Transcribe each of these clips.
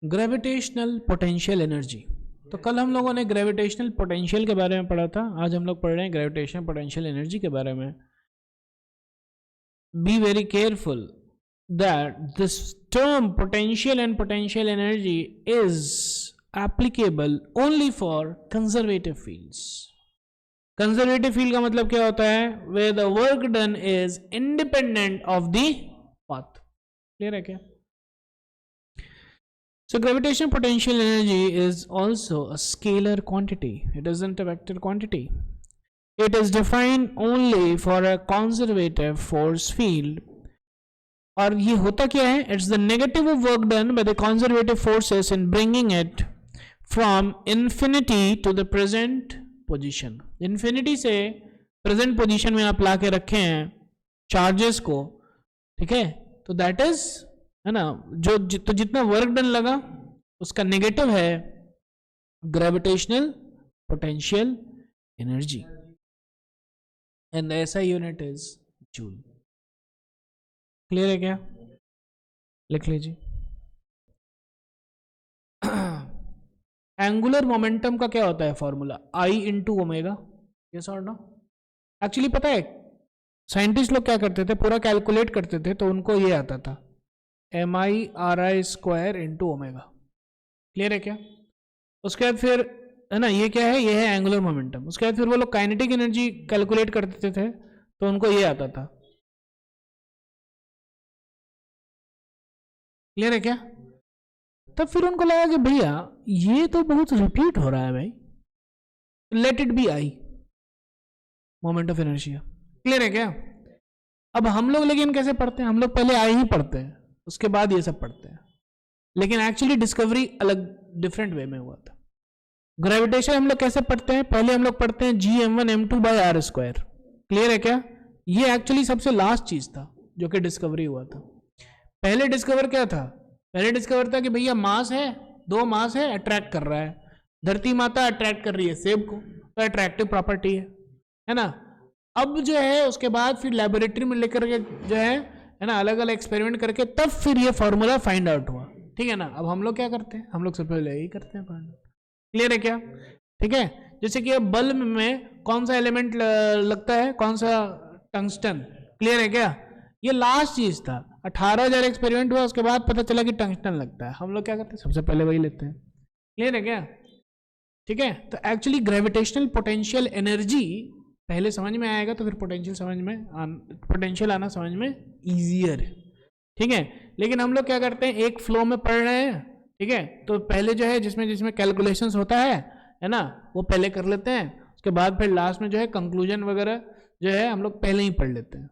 Gravitational potential energy. तो कल हम लोगों ने ग्रेविटेशनल पोटेंशियल के बारे में पढ़ा था, आज हम लोग पढ़ रहे हैं ग्रेविटेशनल पोटेंशियल एनर्जी के बारे में। Be very careful that this term potential and potential energy is applicable only for conservative fields. Conservative field का मतलब क्या होता है? Where the work done is independent of the path. Clear है क्या? So gravitational potential energy is also a scalar quantity. It isn't a vector quantity. It is defined only for a conservative force field. और ये होता क्या है? It's the negative of work done by the conservative forces in bringing it from infinity to the present position. Infinity से present position में आप ला के रखे हैं charges को, ठीक है? तो that is है ना, जो तो जितना वर्क डन लगा उसका नेगेटिव है ग्रेविटेशनल पोटेंशियल एनर्जी, एंड ऐसा यूनिट इज जूल। क्लियर है क्या? लिख लीजिए। एंगुलर मोमेंटम का क्या होता है फॉर्मूला? आई इंटू ओमेगा। यस और नो? एक्चुअली पता है साइंटिस्ट लोग क्या करते थे, पूरा कैलकुलेट करते थे तो उनको ये आता था MI/RI square into omega. Clear है क्या? उसके बाद फिर है ना, ये क्या है? ये है एंगुलर मोमेंटम। उसके बाद फिर वो लोग काइनेटिक एनर्जी कैलकुलेट करते थे तो उनको ये आता था। क्लियर है क्या? तब फिर उनको लगा कि भैया ये तो बहुत रिपीट हो रहा है भाई, let it be I, moment of inertia. Clear है क्या? अब हम लोग लेकिन कैसे पढ़ते हैं? हम लोग पहले आई ही पढ़ते हैं, उसके बाद ये सब पढ़ते हैं, लेकिन एक्चुअली डिस्कवरी अलग डिफरेंट वे में हुआ था। ग्रेविटेशन हम लोग कैसे पढ़ते हैं? पहले हम लोग पढ़ते हैं Gm1m2/r स्क्वायर। क्लियर है क्या? ये एक्चुअली सबसे लास्ट चीज था जो कि डिस्कवरी हुआ था। पहले डिस्कवर क्या था? पहले डिस्कवर था कि भैया मास है, दो मास है, अट्रैक्ट कर रहा है, धरती माता अट्रैक्ट कर रही है सेब को, तो अट्रैक्टिव प्रॉपर्टी है ना। अब जो है उसके बाद फिर लेबोरेटरी में लेकर के जो है ना, अलग अलग एक्सपेरिमेंट करके तब फिर ये फॉर्मूला फाइंड आउट हुआ। ठीक है ना? अब हम लोग क्या करते हैं? हम लोग सबसे पहले यही करते हैं फाइंड आउट। क्लियर है क्या? ठीक है। जैसे कि अब बल्ब में कौन सा एलिमेंट लगता है? कौन सा? टंगस्टन। क्लियर है क्या? ये लास्ट चीज था। 18,000 एक्सपेरिमेंट हुआ, उसके बाद पता चला कि टंगस्टन लगता है। हम लोग क्या करते हैं? सबसे पहले वही लेते हैं। क्लियर है क्या? ठीक है। तो एक्चुअली ग्रेविटेशनल पोटेंशियल एनर्जी पहले समझ में आएगा तो फिर पोटेंशियल आना समझ में ईजियर है। ठीक है। लेकिन हम लोग क्या करते हैं, एक फ्लो में पढ़ रहे हैं, ठीक है, तो पहले जो है जिसमें कैलकुलेशंस होता है ना, वो पहले कर लेते हैं, उसके बाद फिर लास्ट में जो है कंक्लूजन वगैरह जो है हम लोग पहले ही पढ़ लेते हैं।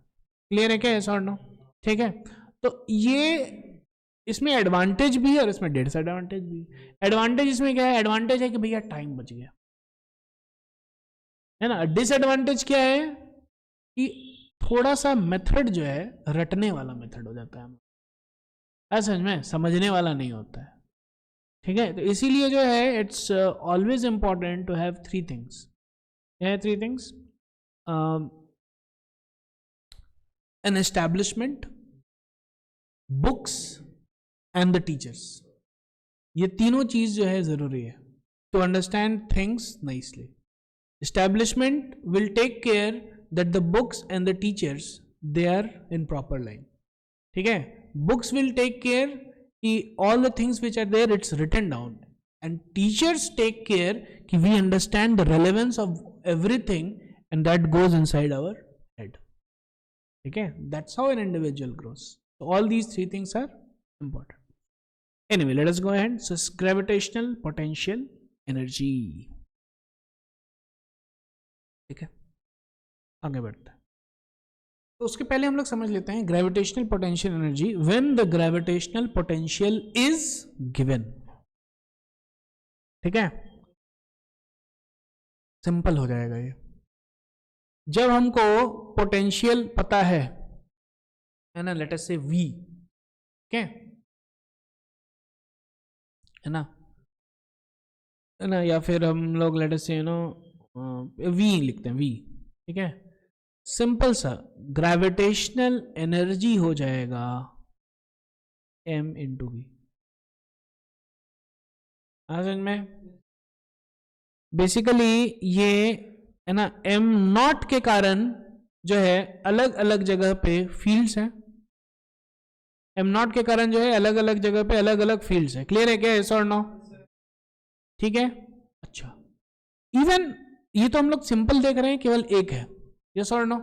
क्लियर है क्या? यस और नो? ठीक है। तो ये इसमें एडवांटेज भी है और इसमें डिसएडवांटेज भी है। एडवांटेज इसमें क्या है? एडवांटेज है कि भैया टाइम बच गया, है ना। डिसएडवांटेज क्या है कि थोड़ा सा मेथड जो है रटने वाला मेथड हो जाता है, समझ में, समझने वाला नहीं होता है। ठीक है। तो इसीलिए जो है it's always important to have three things. क्या है three things? An establishment, books and the teachers. ये तीनों चीज जो है जरूरी है to understand things nicely. Establishment will take care that the books and the teachers they are in proper line. ठीक है। Books will take care कि all the things which are there it's written down, and teachers take care कि we understand the relevance of everything and that goes inside our head. ठीक है। That's how an individual grows. So all these three things are important. Anyway, let us go ahead. So gravitational potential energy. ठीक है, आगे बढ़ते हैं। तो उसके पहले हम लोग समझ लेते हैं gravitational potential energy when the gravitational potential is given. ठीक है, सिंपल हो जाएगा ये। जब हमको पोटेंशियल पता है ना, लेट अस से V, ठीक है ना, या फिर हम लोग लेट अस से V लिखते हैं, V। ठीक है। सिंपल सा ग्रेविटेशनल एनर्जी हो जाएगा M इंटू V। समझ में? बेसिकली ये है ना, एम नॉट के कारण जो है अलग अलग जगह पे फील्ड्स हैं। एम नॉट के कारण जो है अलग अलग जगह पे अलग अलग फील्ड्स है। क्लियर है क्या? यस और नो? ठीक है। अच्छा, इवन ये तो हम लोग सिंपल देख रहे हैं, केवल एक है। यस और नो?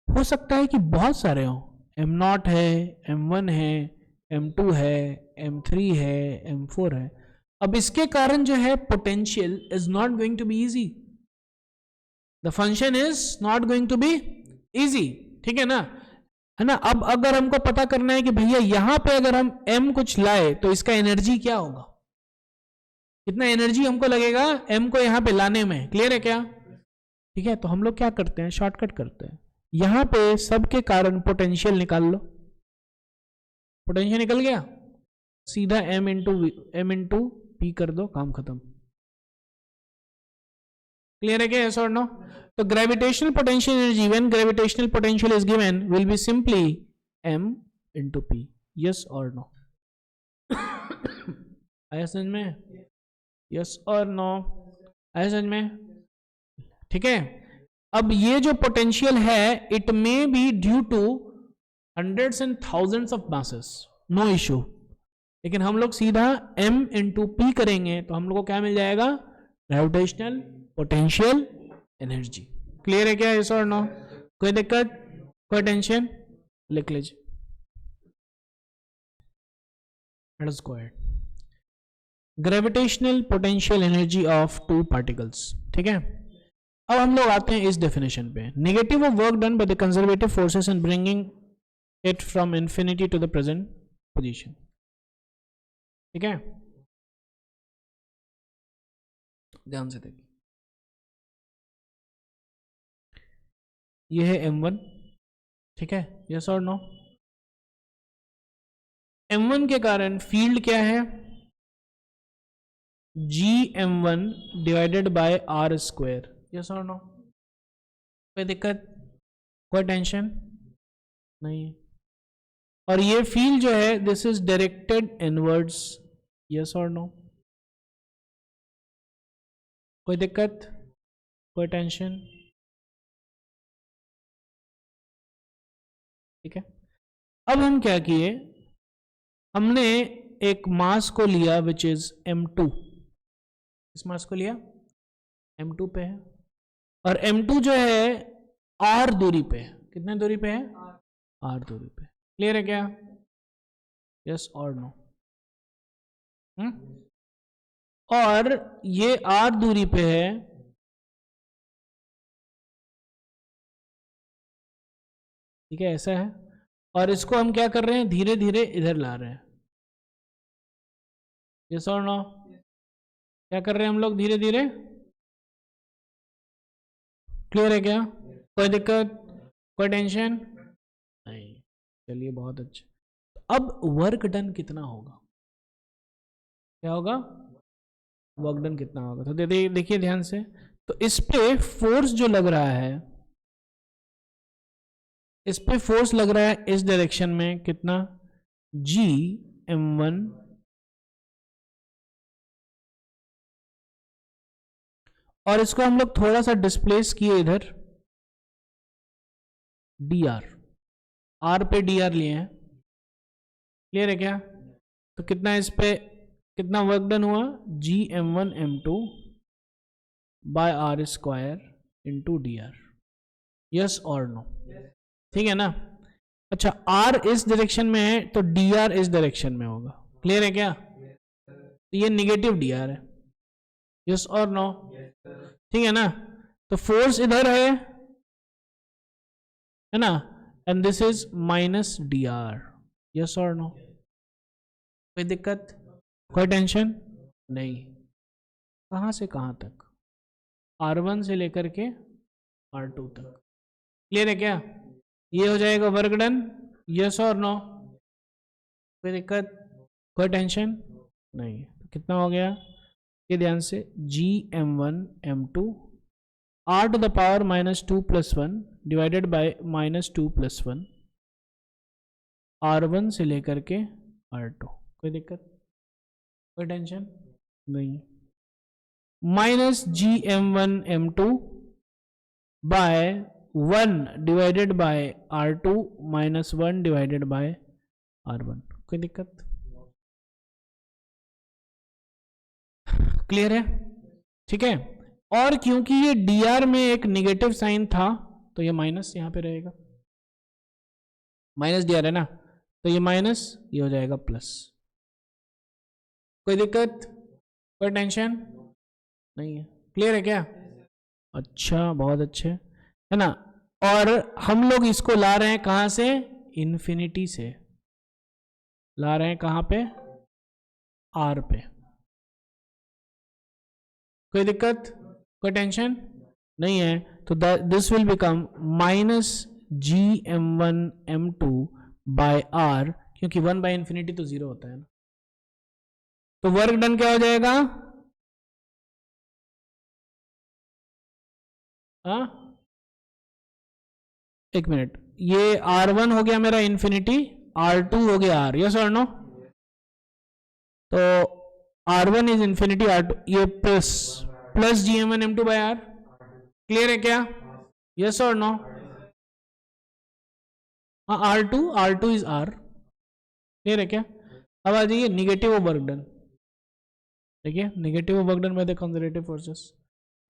हो सकता है कि बहुत सारे हो। एम नॉट है, M1 है, M2 है, M3 है, M4 है। अब इसके कारण जो है potential is not going to be easy, the function is not going to be easy. ठीक है ना? है ना? अब अगर हमको पता करना है कि भैया यहां पे अगर हम m कुछ लाए तो इसका एनर्जी क्या होगा, कितना एनर्जी हमको लगेगा m को यहां पे लाने में। क्लियर है क्या? ठीक है, तो हम लोग क्या करते हैं, शॉर्टकट करते हैं। यहां पे सबके कारण पोटेंशियल निकाल लो। पोटेंशियल निकल गया, सीधा m इंटू पी कर दो, काम खत्म। क्लियर है क्या? यस और नो? तो gravitational potential energy when gravitational potential is given will be simply m into P. Yes और नो? आया समझ में? यस और नो? आया समझ में? ठीक है। अब ये जो पोटेंशियल है it may be due to hundreds and thousands of masses, no issue. लेकिन हम लोग सीधा m इंटू पी करेंगे तो हम लोग को क्या मिल जाएगा, ग्रेविटेशनल पोटेंशियल एनर्जी। क्लियर है क्या? यस और नो? कोई दिक्कत, कोई टेंशन? लिख लीजिए। Let's go ahead. Gravitational potential energy of two particles. ठीक है, अब हम लोग आते हैं इस डेफिनेशन पे। Negative of work done by the conservative forces and bringing it from infinity to the present position. ठीक है, ध्यान से देखिए, ये है m1। ठीक है, यस और नो? m1 के कारण फील्ड क्या है, gm1 divided by r square. Yes और नो? कोई दिक्कत, कोई टेंशन नहीं है। और ये फील्ड जो है this is directed inwards. Yes और नो? कोई दिक्कत, कोई टेंशन? ठीक है, अब हम क्या किए, हमने एक मास को लिया विच इज m2। इस मास को लिया, m2 पे है, और m2 जो है r दूरी पे है। कितने दूरी पे है? r दूरी पे। क्लियर है क्या? यस और नो? और ये r दूरी पे है, ठीक है, ऐसा है। और इसको हम क्या कर रहे हैं, धीरे धीरे इधर ला रहे हैं। यस और नो? क्या कर रहे हैं हम लोग, धीरे धीरे। क्लियर है क्या? कोई दिक्कत, कोई टेंशन नहीं? चलिए, बहुत अच्छा। अब वर्क डन कितना होगा, क्या होगा, वर्क डन कितना होगा? तो देखिए ध्यान से, तो इस पे फोर्स जो लग रहा है, इस पे फोर्स लग रहा है इस डायरेक्शन में, कितना, gm1 और इसको हम लोग थोड़ा सा डिस्प्लेस किए इधर, dr, r पे dr लिए हैं। क्लियर है क्या? तो कितना इस पे, कितना वर्क डन हुआ, gm1 m2 by r square into dr। Yes और नो? ठीक है ना? अच्छा, r इस डायरेक्शन में है तो dr इस डायरेक्शन में होगा। क्लियर है क्या? तो ये निगेटिव dr है। यस और नो? ठीक है ना? तो फोर्स इधर है ना, and this is minus dr। Yes और नो? कोई दिक्कत, कोई टेंशन नहीं? कहां से कहां तक, r1 से लेकर के r2 तक। क्लियर है क्या? ये हो जाएगा वर्क डन। यस और नो? कोई दिक्कत, कोई टेंशन नहीं? तो कितना हो गया, ये ध्यान से, gm1 m2 r to the power -2 + 1 divided by -2 + 1 r1 से लेकर के r2। कोई दिक्कत, कोई टेंशन नहीं, minus G M one M two by 1 divided by R two minus 1 divided by R one. कोई दिक्कत? क्लियर है? ठीक है। और क्योंकि ये डी आर में एक निगेटिव साइन था तो ये माइनस यहां पे रहेगा, माइनस डी आर है ना, तो ये माइनस, ये हो जाएगा प्लस। कोई दिक्कत? कोई टेंशन नहीं है? क्लियर है क्या? अच्छा, बहुत अच्छे, है ना। और हम लोग इसको ला रहे हैं कहां से? इन्फिनिटी से ला रहे हैं, कहां पे? आर पे। कोई दिक्कत? कोई टेंशन नहीं है? तो this will become minus G M one M two by R, क्योंकि 1 बाय इंफिनिटी तो 0 होता है ना। तो वर्क डन क्या हो जाएगा? एक मिनट, ये R1 हो गया मेरा इन्फिनिटी, R2 हो गया R, यस और नो? तो R1 इज इन्फिनिटी, R2 ये plus G M one M two by R. Clear है क्या? यस और नो? हाँ, R2 इज R। क्लियर है क्या? अब आ जाइए निगेटिव ऑफ वर्क डन। देखिए, negative of work done by the conservative forces.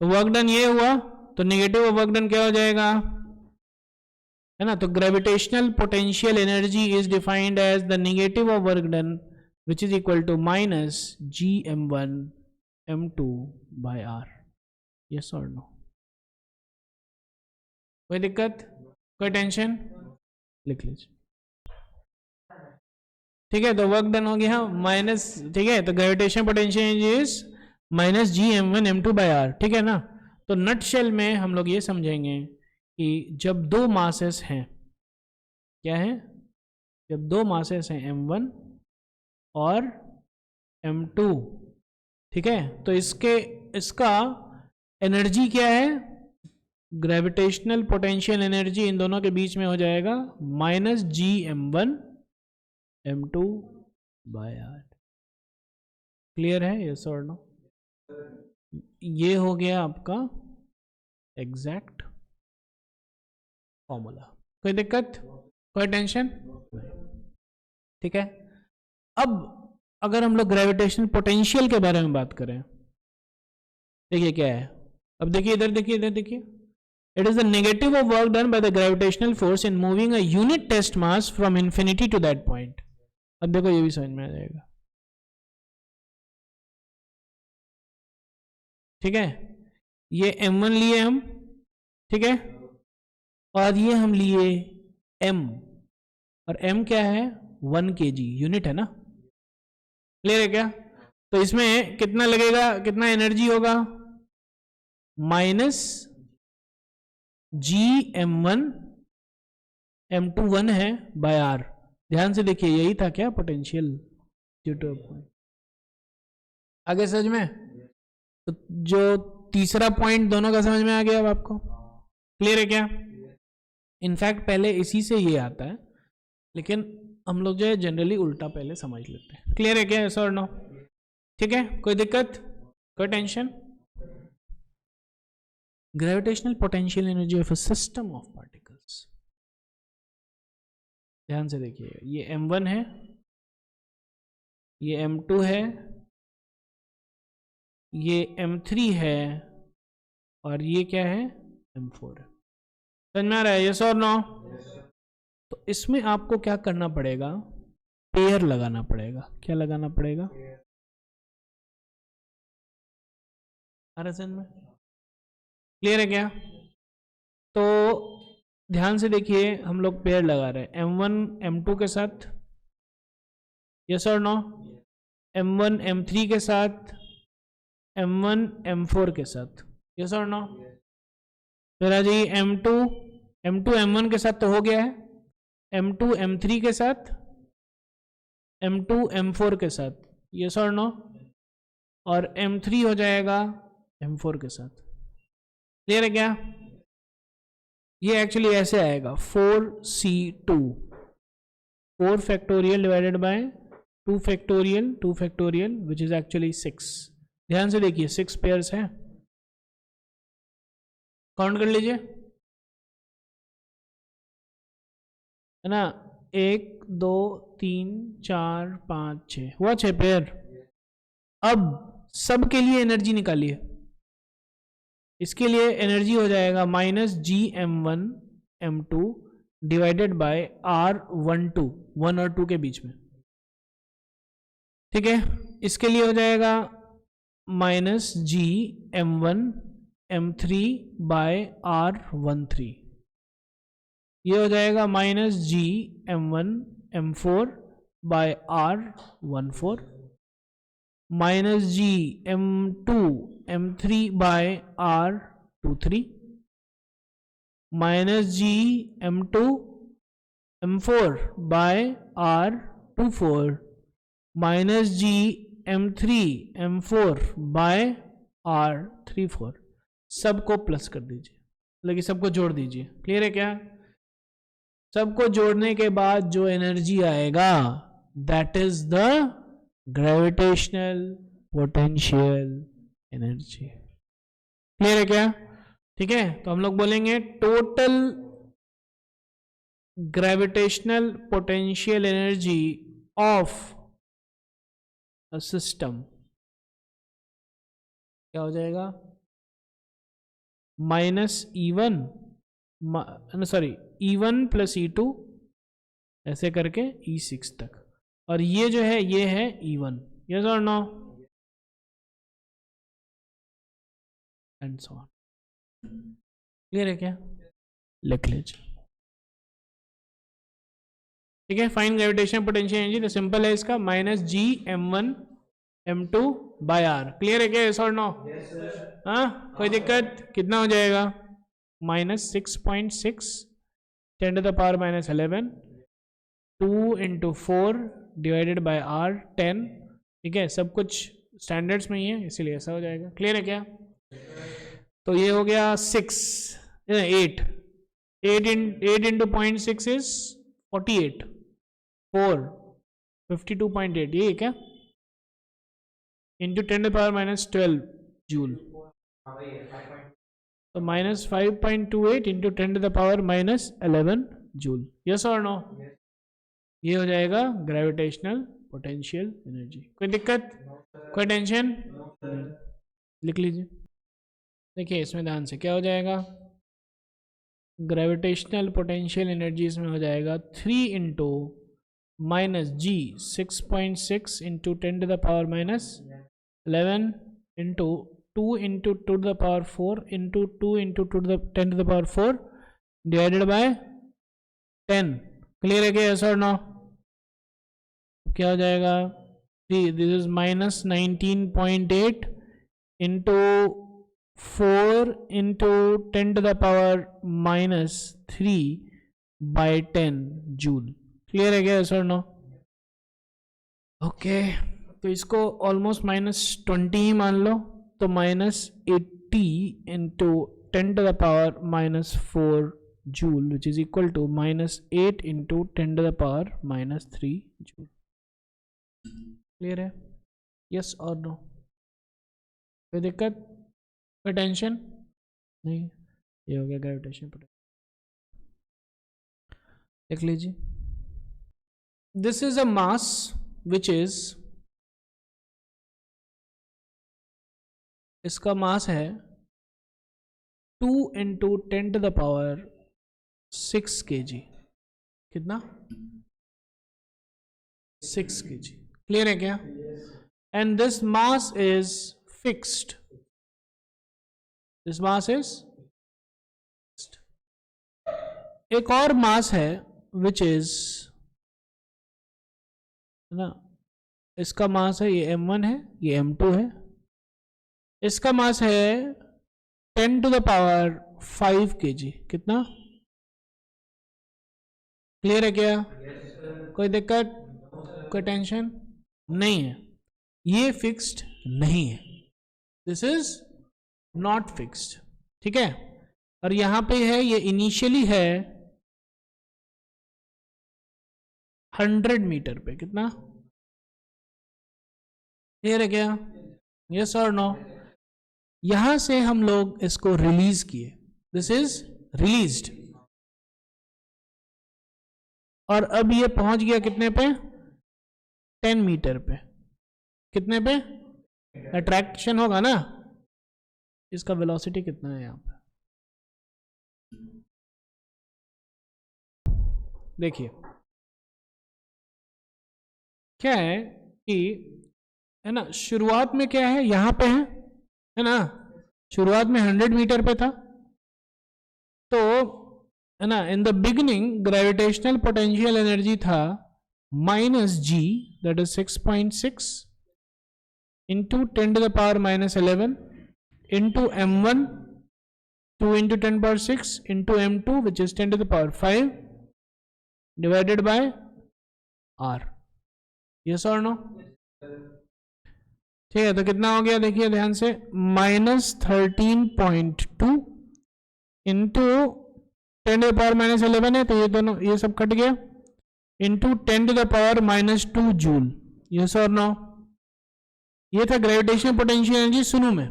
तो वर्क डन ये हुआ, तो निगेटिव ऑफ वर्क डन क्या हो जाएगा, है ना। तो gravitational potential energy is defined as the negative of work done which is equal to minus G M one M two by R. Yes और नो? कोई दिक्कत? कोई टेंशन? लिख लीजिए। ठीक है, तो वर्क डन हो गया माइनस, ठीक है, तो gravitation potential is minus G M one M two by R. ठीक है ना। तो नट शेल में हम लोग ये समझेंगे कि जब दो मासेस हैं, क्या है, जब दो मासेस हैं m1 और m2, ठीक है, तो इसका एनर्जी क्या है, ग्रेविटेशनल पोटेंशियल एनर्जी इन दोनों के बीच में हो जाएगा minus G M one M two by R. Clear है? यस और नो? ये हो गया आपका एग्जैक्ट फॉर्मूला। कोई दिक्कत? कोई टेंशन? ठीक है। अब अगर हम लोग ग्रेविटेशनल पोटेंशियल के बारे में बात करें, देखिए क्या है। अब देखिए इधर, देखिए इधर, देखिए, it is the negative of work done by the gravitational force in moving a unit test mass from infinity to that point. अब देखो ये भी समझ में आ जाएगा। ठीक है, ये m1 लिए हम, ठीक है, और ये हम लिए m, और m क्या है, 1 kg यूनिट है ना। क्लियर है क्या? तो इसमें कितना लगेगा, कितना एनर्जी होगा, minus G M one M two 1 है बाय आर। ध्यान से देखिए, यही था क्या पोटेंशियल ड्यू टू आगे समझ में। तो जो तीसरा पॉइंट दोनों का समझ में आ गया अब आपको। क्लियर है क्या? इनफैक्ट पहले इसी से ये आता है, लेकिन हम लोग जो है जनरली उल्टा पहले समझ लेते हैं। क्लियर है क्या? यस और नो? ठीक है, कोई दिक्कत, कोई tension? Gravitational potential energy of a system of particles. ध्यान से देखिए, ये m1 है, ये m2 है, ये m3 है, और ये क्या है, m4 है। समझ में आ रहा है? यस और नो? तो इसमें आपको क्या करना पड़ेगा, पेयर लगाना पड़ेगा। क्या लगाना पड़ेगा? समझ में? क्लियर है क्या? तो ध्यान से देखिए, हम लोग पेयर लगा रहे हैं m1 m2 के साथ, यस और नो, m1 m3 के साथ, m1 m4 के साथ, यस और नो। फिर आ जाइए m2 m1 के साथ तो हो गया है, m2 m3 के साथ, m2 m4 के साथ, यस और नो, और m3 हो जाएगा m4 के साथ। क्लियर है क्या? ये एक्चुअली ऐसे आएगा 4c2, 4 factorial divided by 2 factorial which is actually 6, ध्यान से देखिए 6 पेयर्स हैं, काउंट कर लीजिए, है ना, 1 2 3 4 5 6, हुआ 6 पेयर। अब सब के लिए एनर्जी निकालिए। इसके लिए एनर्जी हो जाएगा -GM1M2 डिवाइडेड बाय R12, 1 और 2 के बीच में, ठीक है। इसके लिए हो जाएगा -GM1M3 बाय R13, ये हो जाएगा -GM1M4 bye R14, -GM2M3 bye R23, -GM2M4 bye R24, -GM3M4 bye R34। सबको प्लस कर दीजिए, मतलब सबको जोड़ दीजिए। क्लियर है क्या? सबको जोड़ने के बाद जो एनर्जी आएगा that is the gravitational potential energy. Clear है क्या? ठीक है, तो हम लोग बोलेंगे total gravitational potential energy of a system क्या हो जाएगा? -E1 sorry E1 plus E2 ऐसे करके E6 तक, और ये जो है ये है E1, यस और no, and so on. Clear है क्या? लिख लीजिए, ठीक है। फाइन ग्रेविटेशनल पोटेंशियल एनर्जी तो सिंपल है इसका, -GM1M2 बाय R। क्लियर है क्या? यस और नो? हाँ, कोई दिक्कत? कितना हो जाएगा? -6.6 10⁻⁻11, 2 × 4 डिवाइडेड बाय R 10, ठीक है। सब कुछ स्टैंडर्ड्स में ही है इसीलिए ऐसा हो जाएगा। क्लियर है क्या? तो ये हो गया 8 8 × 0.6 इज 48, 4 52.8, ये क्या इंटू 10⁻⁻12 जूल, तो -5.28 इंटू 10⁻⁻11 जूल, यस और नो? ये हो जाएगा ग्रेविटेशनल पोटेंशियल एनर्जी। कोई दिक्कत, कोई टेंशन? लिख लीजिए, देखिए इसमें ध्यान से क्या हो जाएगा। ग्रेविटेशनल पोटेंशियल एनर्जी इसमें हो जाएगा 3 × -G 6.6 into 10⁻⁻11 into 2 × 2⁴ into 2 × 10⁴ divided by 10। Clear है क्या? यस और नो? क्या हो जाएगा? This is -19.8 into 4 into 10⁻³ by 10 joule. Clear है क्या? यस और नो? ओके, तो इसको ऑलमोस्ट -20 ही मान लो, तो -80 into 10⁻⁻4 joule which is equal to -8 into 10⁻³ joule. Clear है? यस और नो? कोई दिक्कत, कोई टेंशन नहीं? ये हो गया ग्रेविटेशन पोटेंशियल। देख लीजिए, this is a mass which is, इसका मास है 2 × 10⁻6 kg। कितना? 6 kg। क्लियर है क्या? And this mass is fixed, this mass is, एक और मास है विच इज, है ना, इसका मास है, ये M1 है, ये M2 है, इसका मास है 10⁵ kg। कितना? क्लियर है क्या? कोई दिक्कत, कोई टेंशन नहीं है? ये फिक्स्ड नहीं है, दिस इज नॉट फिक्स्ड, ठीक है। और यहां पे है, ये इनिशियली है 100 मीटर पे। कितना? क्लियर है क्या? यस और नो? यहां से हम लोग इसको रिलीज किए, दिस इज रिलीज्ड, और अब ये पहुंच गया कितने पे? 10 मीटर पे। कितने पे? अट्रैक्शन होगा ना, इसका वेलोसिटी कितना है यहां पे? देखिए क्या है कि, है ना, शुरुआत में क्या है, यहां पे है ना, शुरुआत में 100 मीटर पे था, तो है ना, in the beginning gravitational potential energy था -g, that is 6.6 into 10 to the power minus 11 into m1, 2 into 10 power 6 into m2, which is 10 to the power 5 divided by r. yes or no? ठीक है, तो कितना हो गया देखिए ध्यान से, -13.2 इंटू 10 टू द पावर -11 है, तो ये दोनों ये सब कट गया, into 10 to the power -2 joule. Yes और नो? ये था ग्रेविटेशनल पोटेंशियल एनर्जी। सुनो में,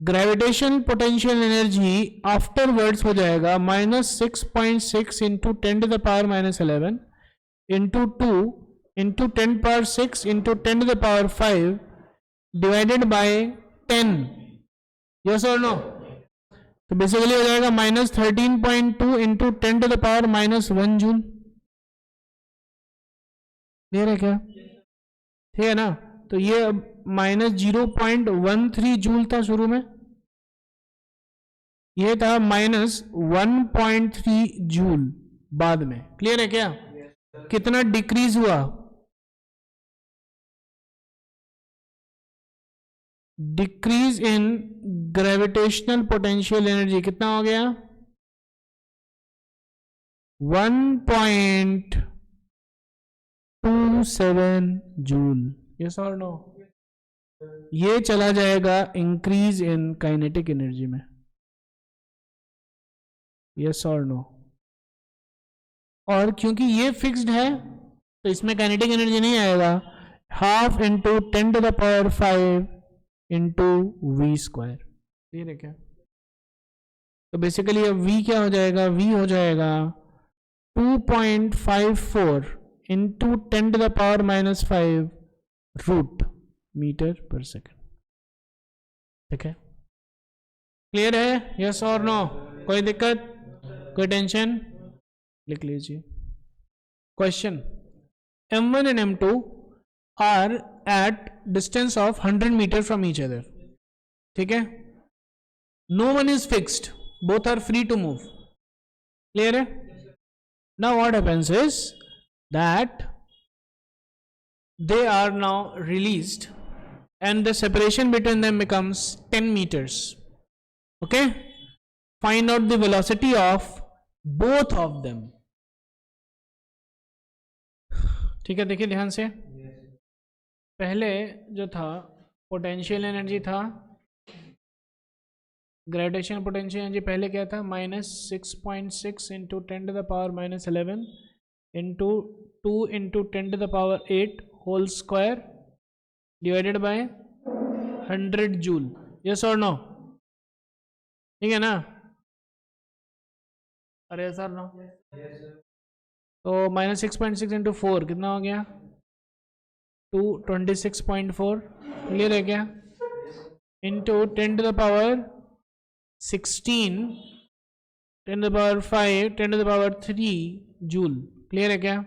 ग्रेविटेशनल पोटेंशियल एनर्जी आफ्टरवर्ड्स हो जाएगा -6.6 into 10 to the power -11 into 2 into 10 power 6 into 10 to the power 5 divided by 10। Yes और नो? तो बेसिकली हो जाएगा -13.2 into 10 to the power -1 joule. Clear है क्या? ठीक है ना? तो ये अब -0.13 जूल था शुरू में, ये था -1.3 जूल बाद में। क्लियर है क्या? कितना डिक्रीज हुआ? Decrease in gravitational potential energy कितना हो गया? 1.27 जूल। यस और नो? ये चला जाएगा इंक्रीज इन काइनेटिक एनर्जी में। यस और नो? और क्योंकि ये फिक्स्ड है तो इसमें काइनेटिक एनर्जी नहीं आएगा, 1/2 into 10 to the power 5 into V square. Clear है क्या? तो बेसिकली अब v क्या हो जाएगा? v हो जाएगा 2.54 into 10 to the power -5 root metre per second. ठीक है? क्लियर है? यस और नो? कोई दिक्कत, कोई टेंशन? लिख लीजिए question. m1 and m2 are at distance of 100 meter from each other. ठीक है? No one is fixed, both are free to move. Clear है? Now what happens is that they are now released and the separation between them becomes 10 meters. Okay? Find out the velocity of both of them. ठीक है, देखिए ध्यान से, पहले जो था potential energy था, ग्रेविटेशनल पोटेंशियल एनर्जी पहले क्या था? -6.6 into 10 to the power -11 into 2 into 10 to the power 8 whole square divided by 100 joule. Yes और नो? ठीक है ना? अरे सर नो? तो -6.6 इंटू 4 कितना हो गया? 226.4। क्लियर है क्या? Into 10 to the power 16, 10 to the power 5, 10 to the power 3 joule. Clear है क्या?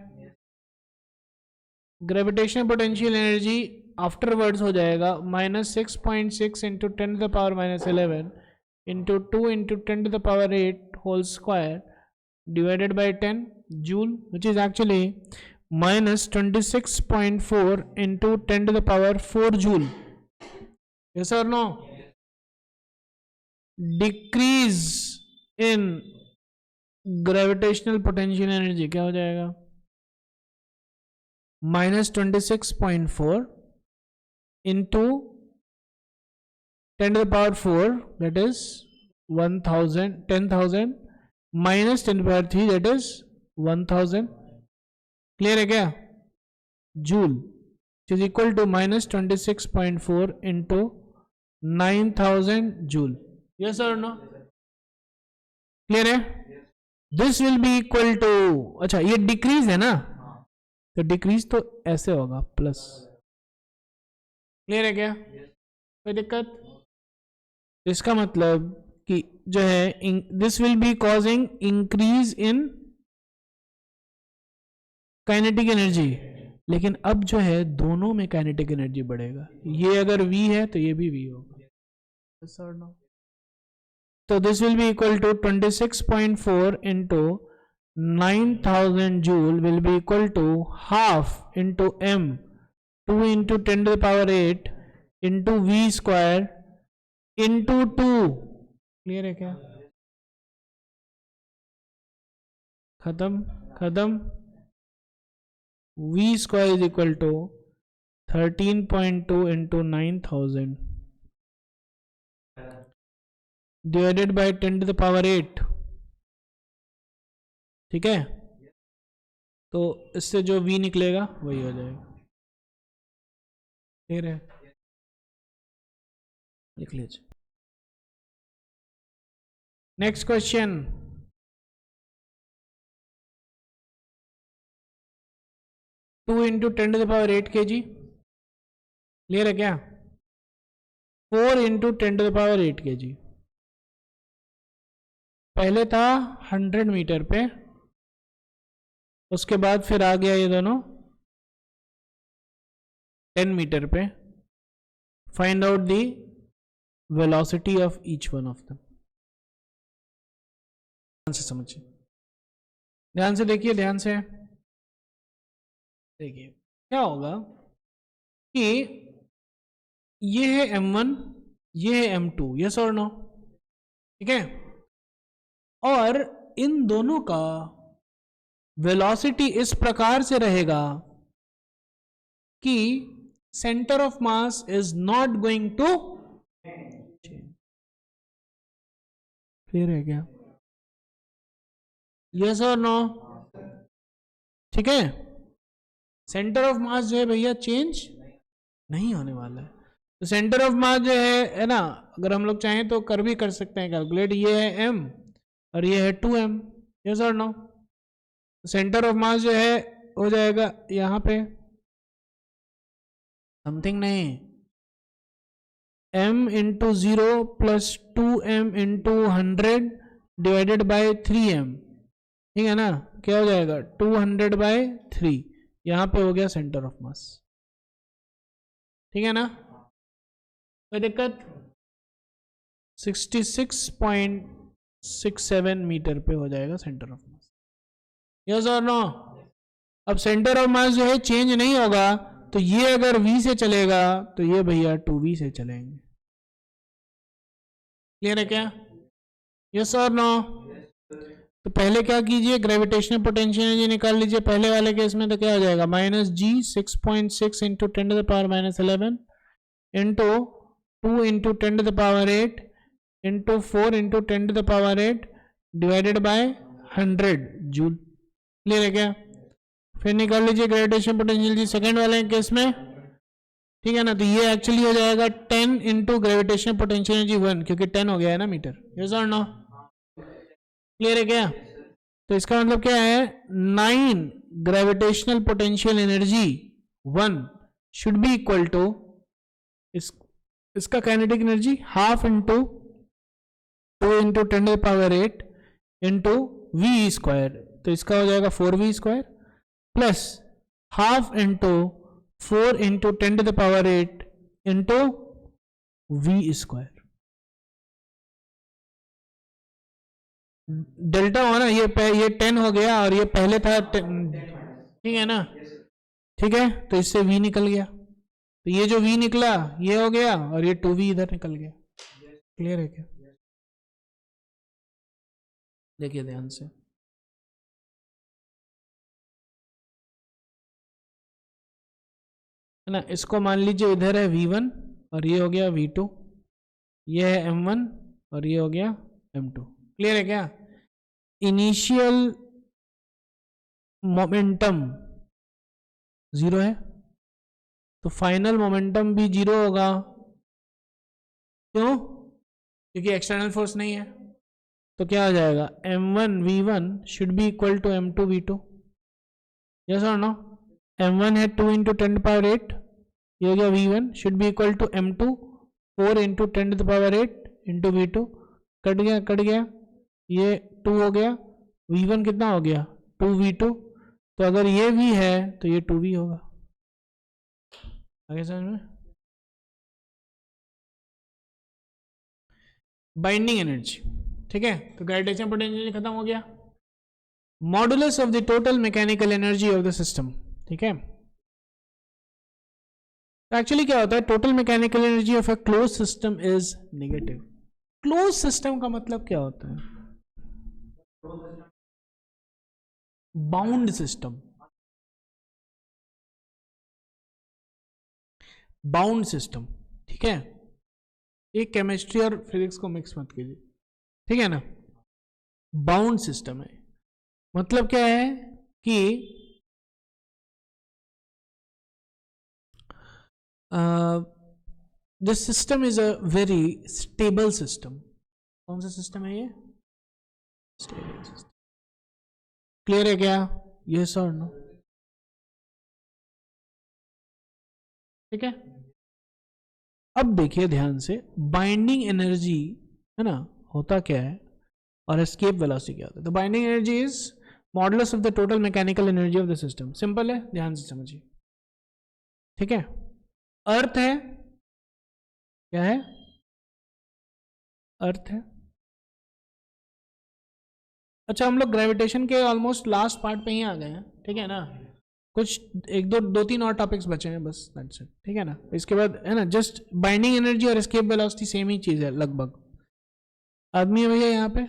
ग्रेविटेशनल पोटेंशियल एनर्जी आफ्टरवर्ड्स हो जाएगा -6.6 into 10 to the power -11 into 2 into 10 to the power 8 whole square divided by 10 joule, which is actually -26.4 into 10 to the power 4 joule. Yes or no? Decrease in gravitational potential energy क्या हो जाएगा? -26.4 into 10 to the power 4, that is 10,000 minus 10 power 3, that is 1000. Clear है क्या? Joule. Is equal to -26.4 into 9000 joule. Yes और no? Clear है? This will be equal to, अच्छा ये decrease है ना, तो डिक्रीज तो ऐसे होगा प्लस। क्लियर है क्या? कोई दिक्कत? इसका मतलब कि जो है this will B causing increase in kinetic energy, लेकिन अब जो है दोनों में काइनेटिक एनर्जी बढ़ेगा। ये अगर V है तो ये भी V होगा। yes or no? तो this will be equal to 26.4 into 9000 joule will be equal to half into m 2 into 10 to the power 8 into V square into 2। Clear है क्या? खत्म खत्म। V square is equal to 13.2 into 9000 divided by 10 to the power 8। ठीक है, तो इससे जो V निकलेगा वही हो जाएगा। क्लियर है? लिख लीजिए। Next question, two into 10 to the power 8 kg। Clear है क्या? 4 into 10 to the power 8 kg। पहले था 100 मीटर पे, उसके बाद फिर आ गया ये दोनों 10 मीटर पे। Find out the velocity of each one of them. ध्यान से समझिए, ध्यान से देखिए, ध्यान से देखिए क्या होगा कि ये है m1, ये है m2। यस और नो? ठीक है, और इन दोनों का वेलोसिटी इस प्रकार से रहेगा कि centre of mass is not going to change. Clear है क्या? यस और नो? ठीक है, सेंटर ऑफ मास जो है भैया चेंज नहीं होने वाला है। तो सेंटर ऑफ मास जो है ना, अगर हम लोग चाहें तो कर भी कर सकते हैं कैलकुलेट। ये है m और ये है 2m। यस और नो? सेंटर ऑफ मास जो है हो जाएगा यहां पे समथिंग नहीं, m into 0 plus 2m into 100 divided by 3m। ठीक है ना? क्या हो जाएगा? 200/3। यहां पे हो गया सेंटर ऑफ मास। ठीक है ना? कोई दिक्कत? 66.67 मीटर पे हो जाएगा सेंटर ऑफ मास। यस और नो? अब सेंटर ऑफ मास जो है चेंज नहीं होगा, तो ये अगर V से चलेगा तो ये भैया 2V से चलेंगे। क्लियर है क्या? यस और नो? तो पहले क्या कीजिए, ग्रेविटेशनल पोटेंशियल एनर्जी निकाल लीजिए। पहले वाले केस में तो क्या हो जाएगा, -G 6.6 into 10 to the power -11 into 2 into 10 to the power 8 into 4 into 10 to the power 8 divided by 100 joule. Clear है क्या? फिर निकाल लीजिए ग्रेविटेशनल पोटेंशियल जी सेकेंड वाले केस में। ठीक है ना? तो ये एक्चुअली हो जाएगा 10 इंटू ग्रेविटेशनल पोटेंशियल एनर्जी 1, क्योंकि 10 हो गया है ना मीटर। यस और नो? क्लियर है क्या? तो इसका मतलब क्या है, 9 gravitational potential energy 1 should be equal to इसका kinetic energy half into 2 into 10 to the power 8 into V square. तो इसका हो जाएगा 4V square plus half into 4 into 10 to the power 8 into V square. Delta हो ना, ये 10 हो गया और ये पहले था 10। ठीक है ना? ठीक है, तो इससे V निकल गया, तो ये जो V निकला ये हो गया और ये 2V इधर निकल गया। क्लियर है क्या? देखिए ध्यान से, है ना? इसको मान लीजिए इधर है V1 और ये हो गया V2, ये है M1 और ये हो गया M2। क्लियर है क्या? इनिशियल मोमेंटम 0 है, तो तो फाइनल मोमेंटम भी 0 होगा। क्यों? क्योंकि एक्सटर्नल फोर्स नहीं है। तो क्या हो जाएगा, m1v1 should be equal to m2v2। Yes और नो? m1 है 2 इंटू 10⁸, ये हो गया v1 should be equal to m2 4 into 10⁸ into v2। Cut गया, ये 2 हो गया, v1 कितना हो गया 2v2। तो अगर ये v है तो ये 2v होगा। आगे समझ में? बाइंडिंग एनर्जी, ठीक है। तो ग्रेविटेशन पोटेंशियल खत्म हो गया। Modulus of the total mechanical energy of the system, ठीक है। तो एक्चुअली क्या होता है, total mechanical energy of a close system is negative. Close system का मतलब क्या होता है? बाउंड सिस्टम, बाउंड सिस्टम, ठीक है। एक केमिस्ट्री और फिजिक्स को मिक्स मत कीजिए, ठीक है ना। बाउंड सिस्टम है मतलब क्या है कि this system is a very stable system. कौन सा सिस्टम है ये? Stable system. क्लियर है क्या? यस और नो? ठीक है। अब देखिए ध्यान से, बाइंडिंग एनर्जी है ना, होता क्या है, और एस्केप वेलोसिटी क्या होता है। तो binding energy is modulus of the total mechanical energy of the system. Simple है, ध्यान से समझिए, ठीक है। अर्थ है, क्या है? अर्थ है। अच्छा, हम लोग ग्रेविटेशन के ऑलमोस्ट लास्ट पार्ट पे ही आ गए हैं, ठीक है ना। कुछ एक दो तीन और टॉपिक्स बचे हैं बस, दैट्स इट, ठीक है ना। इसके बाद है ना, जस्ट बाइंडिंग एनर्जी और एस्केप वेलोसिटी सेम ही चीज है लगभग। आदमी है भैया यहाँ पे,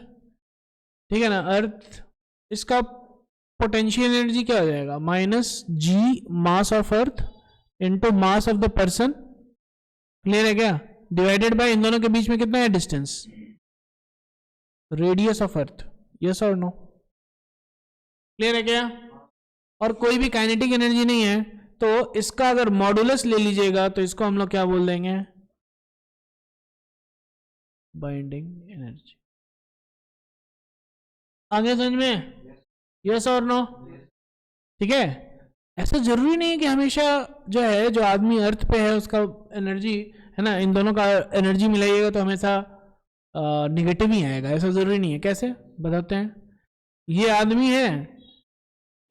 ठीक है ना। अर्थ, इसका पोटेंशियल एनर्जी क्या हो जाएगा, -g mass of earth into mass of the person. Clear है क्या? डिवाइडेड बाय इन दोनों के बीच में कितना है distance, radius of earth. Yes और नो? क्लियर है क्या? और कोई भी काइनेटिक एनर्जी नहीं है, तो इसका अगर मॉडुलस ले लीजिएगा तो इसको हम लोग क्या बोल देंगे, बाइंडिंग एनर्जी। आगे समझ में? यस और नो? ठीक है। ऐसा जरूरी नहीं है कि हमेशा जो है, जो आदमी अर्थ पे है उसका एनर्जी है ना, इन दोनों का एनर्जी मिलाइएगा तो हमेशा निगेटिव ही आएगा, ऐसा जरूरी नहीं है। कैसे बताते हैं? ये आदमी है,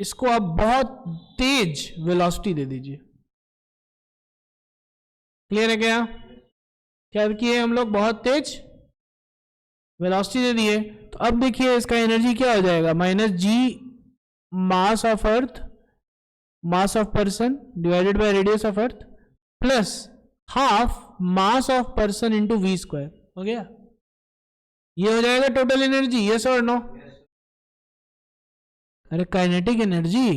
इसको आप बहुत तेज वेलोसिटी दे दीजिए। क्लियर है क्या? क्या किए हम लोग, बहुत तेज वेलोसिटी दे दिए, तो अब देखिए इसका एनर्जी क्या हो जाएगा, -g mass of Earth, mass of person divided by radius of Earth, plus half mass of person into V square. हो गया, ये हो जाएगा टोटल एनर्जी। यस और नो? अरे काइनेटिक एनर्जी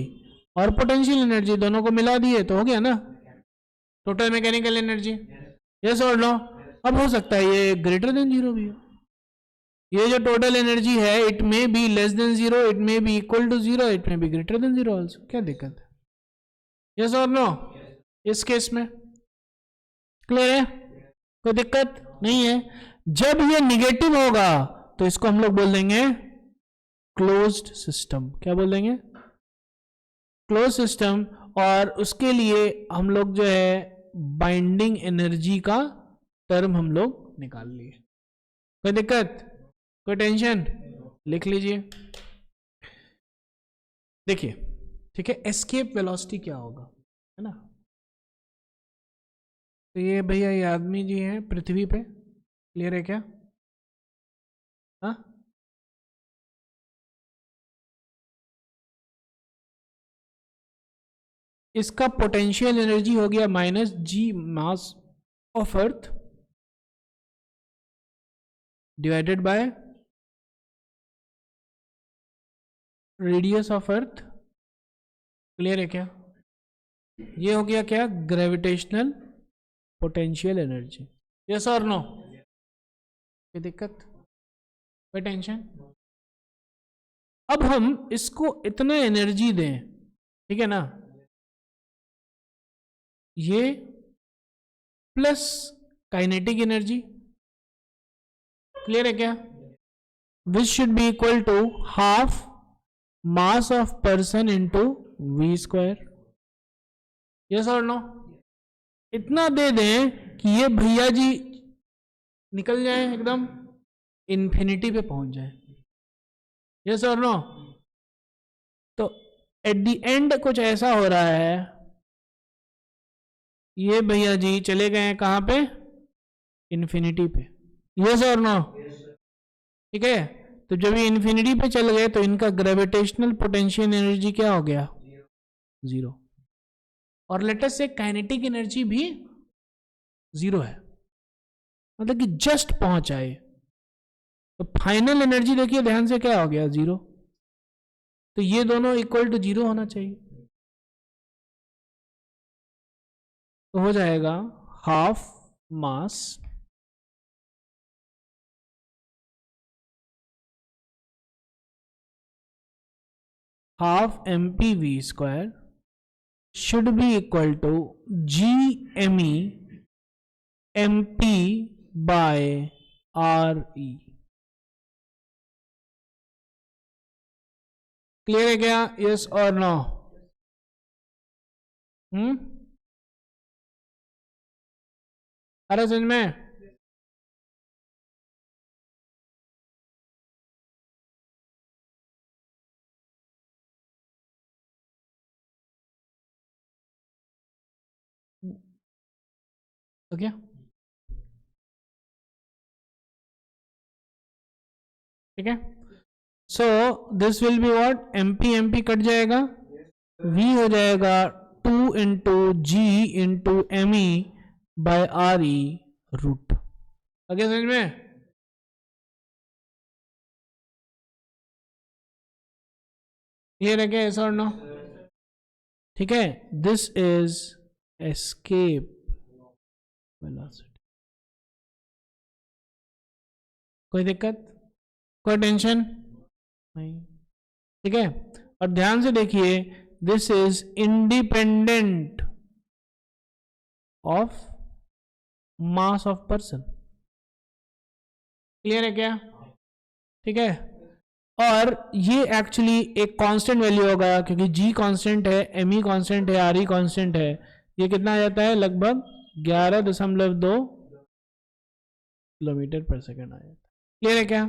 और पोटेंशियल एनर्जी दोनों को मिला दिए तो हो गया ना टोटल मैकेनिकल एनर्जी। यस और नो? अब हो सकता है ये ग्रेटर देन 0 भी हो। ये जो टोटल एनर्जी है, it may be less than 0, it may be equal to 0, it may be greater than 0 also. क्या दिक्कत है? यस और नो? इस केस में क्लियर है, कोई दिक्कत नहीं है। जब ये निगेटिव होगा तो इसको हम लोग बोल देंगे क्लोज्ड सिस्टम। क्या बोल देंगे? Close system. और उसके लिए हम लोग जो है बाइंडिंग एनर्जी का टर्म हम लोग निकाल लिए। कोई दिक्कत, कोई टेंशन? लिख लीजिए, देखिए, ठीक है। एस्केप वेलोसिटी क्या होगा, है ना। तो ये भैया, ये आदमी जी हैं पृथ्वी पे, क्लियर है क्या? हाँ, इसका पोटेंशियल एनर्जी हो गया -g mass of earth divided by radius of earth. Clear है क्या? ये हो गया क्या, ग्रेविटेशनल पोटेंशियल एनर्जी। यस और नो? कोई दिक्कत, कोई टेंशन? अब हम इसको इतना एनर्जी दें, ठीक है ना, ये प्लस काइनेटिक एनर्जी, क्लियर है क्या? Which should be equal to half mass of person into V square. Yes और नो? इतना दे दें कि ये भैया जी निकल जाए एकदम इन्फिनिटी पे पहुंच जाए। यस और नो? तो एट द एंड कुछ ऐसा हो रहा है, ये भैया जी चले गए हैं कहां पे? इन्फिनिटी पे। यस और नो? ठीक है, तो जब ये इन्फिनिटी पे चल गए तो इनका ग्रेविटेशनल पोटेंशियल एनर्जी क्या हो गया? जीरो। और लेटेस्ट से काइनेटिक एनर्जी भी जीरो है, मतलब कि जस्ट पहुंच आए। तो फाइनल एनर्जी देखिए ध्यान से, क्या हो गया? जीरो। तो ये दोनों इक्वल टू जीरो होना चाहिए, तो हो जाएगा half mass half mp_v square should be equal to gme mp by re। Clear है क्या? यस और नो? अरे समझ में? तो क्या ठीक है? So this will be what? MP MP cut जाएगा, v हो जाएगा 2 into G into M E by R E root. आगे समझ में? क्लियर है क्या? ऐसा और नो? ठीक है, दिस इज एस्केप वेलोसिटी। कोई दिक्कत, कोई टेंशन नहीं? ठीक है, और ध्यान से देखिए, this is independent of mass of person. Clear है क्या? ठीक है, और ये एक्चुअली एक कांस्टेंट वैल्यू होगा, क्योंकि g कांस्टेंट है, एम ई कांस्टेंट है, आर ई कांस्टेंट है। ये कितना आ जाता है? लगभग 11.2 किलोमीटर पर सेकेंड आ जाता है। क्लियर है क्या?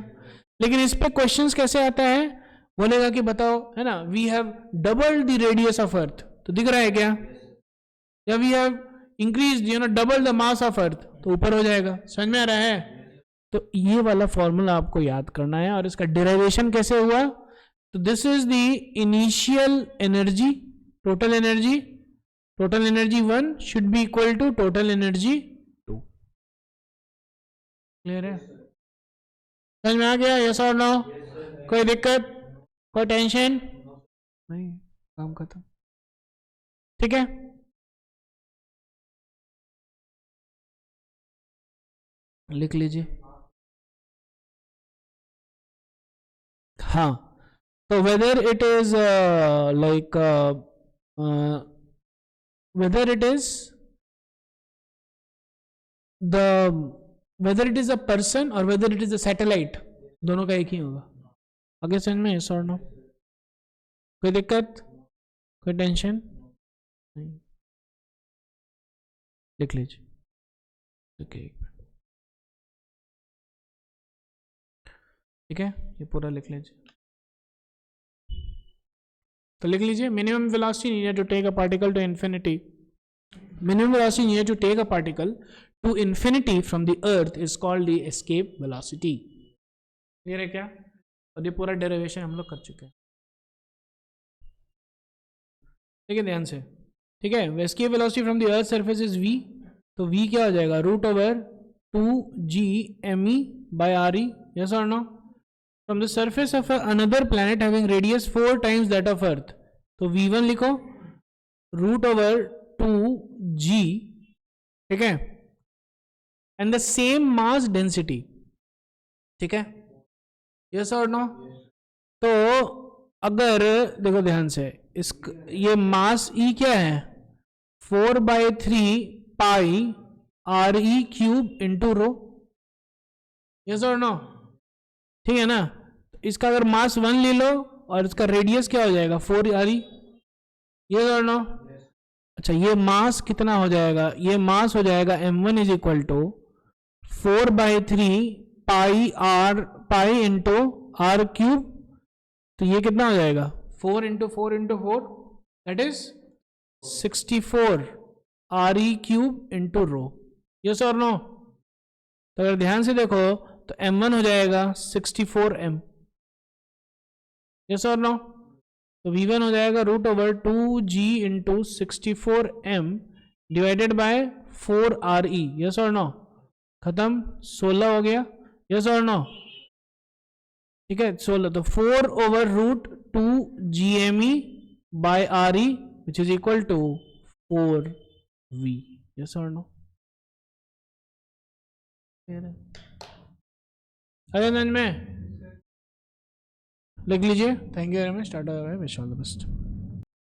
लेकिन इस पे क्वेश्चंस कैसे आता है? बोलेगा कि बताओ, है ना, we have doubled the radius of अर्थ, तो दिख रहा है क्या? या we have increase double the mass of अर्थ, तो ऊपर हो जाएगा। समझ में आ रहा है? तो ये वाला फॉर्मूला आपको याद करना है, और इसका डिराइवेशन कैसे हुआ? तो this is the initial energy, total energy, total energy 1 should be equal to total energy 2। Clear है? समझ में आ गया? यस और नो? कोई दिक्कत, कोई टेंशन नहीं? काम खत्म। ठीक है, लिख लीजिए। हाँ, तो whether it is like whether it is the whether it is a person or whether it is a satellite, दोनों का एक ही होगा। आगे समझ में? यस और नो? कोई दिक्कत, कोई टेंशन नहीं? लिख लीजिए। ओके, ठीक है, ये पूरा लिख लीजिए। तो लिख लीजिए, minimum velocity needed to take a particle to infinity, minimum velocity needed to take a particle to infinity from the earth is called the escape velocity। Clear है क्या? और ये पूरा डेरिवेशन हम लोग कर चुके हैं। ठीक है, ध्यान से। ठीक है, escape velocity from the earth surface is v, तो v क्या हो जाएगा? Root over 2g me by re। Yes और no? From the surface of another planet having radius 4 times that of अर्थ, तो v1 लिखो रूट ओवर 2g, ठीक है, and the same mass density. ठीक है, यस और नो? तो अगर देखो ध्यान से, इस ये मास ई क्या है? 4/3 पाई आर ई क्यूब इंटू रो, यस और नो, ठीक है ना। इसका अगर मास 1 ले लो और इसका रेडियस क्या हो जाएगा 4r, यस और नो। अच्छा ये मास कितना हो जाएगा, ये मास हो जाएगा m1 is equal to 4/3 pi into R cube, तो ये कितना हो जाएगा 4 into 4 into 4 that is 64 R E cube into rho, yes और नो। तो अगर ध्यान से देखो तो m1 हो जाएगा 64m, यस और नो। तो v1 हो जाएगा √2g into 64m divided by 4re, yes और नो। खत्म, 16 हो गया, यस और नो, ठीक है 16। तो 4/√2gme by re which is equal to 4v, yes और नो। अरे में लिख लीजिए। Thank you very much, tata bye bye, wish all the best.